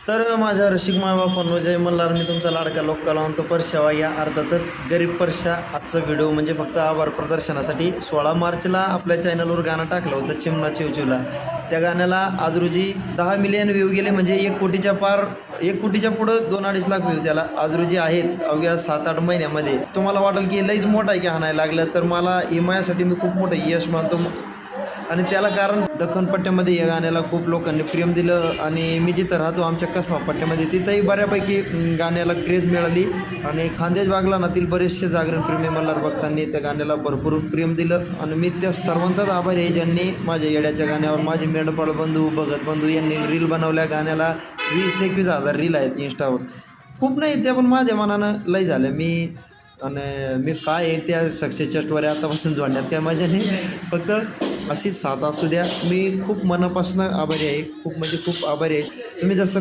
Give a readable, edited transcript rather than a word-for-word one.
तर माझ्या रसिक मायबापांनो, जय मल्हार. मी तुमचा लाडका लोककलावंत परशावा. या अर्थातच गरीब परशा आजचा व्हिडिओ म्हणजे फक्त आभार प्रदर्शनासाठी 16 मार्चला आपल्या चॅनलवर गाणं टाकलं होतं, चिमणा चिवचिवला. त्या गाण्याला आज रोजी 10 मिलियन व्ह्यू गेले, म्हणजे 1 कोटीच्या पार, 1 कोटीच्या पुढं 2-2.5 लाख व्ह्यू त्याला आज रोजी आहेत अवघ्या 7-8 महिन्यामध्ये. तुम्हाला वाटेल की लईच मोठा आहे की हाणायला लागलं, तर मला माझ्यासाठी मी खूप मोठं यश मानतो. आणि त्याला कारण दख्खन पट्ट्यामध्ये या गाण्याला खूप लोकांनी प्रेम दिलं, आणि मी जिथं राहतो आमच्या कसबा पट्ट्यामध्ये तिथंही बऱ्यापैकी गाण्याला क्रेज मिळाली. आणि खानदेश बागलानातील बरेचसे जागरणप्रेमी मल्हार भक्तांनी त्या गाण्याला भरपूर प्रेम दिलं, आणि मी त्या सर्वांचाच आभारी आहे ज्यांनी माझ्या येड्याच्या गाण्यावर, माझे मेंढपाळ बंधू, भगत बंधू यांनी रील बनवल्या. गाण्याला 20-21 हजार रील आहेत इंस्टावर. खूप नाही त्या, पण माझ्या मनानं लय झालं. मी काय आहे त्या सक्सेसच्या स्टोरी आतापासून जोडण्यात त्या माझ्याने फक्त अशीच साथ असू द्या. मी खूप मनापासून आभारी आहे, खूप म्हणजे खूप आभारी आहे. तुम्ही जसं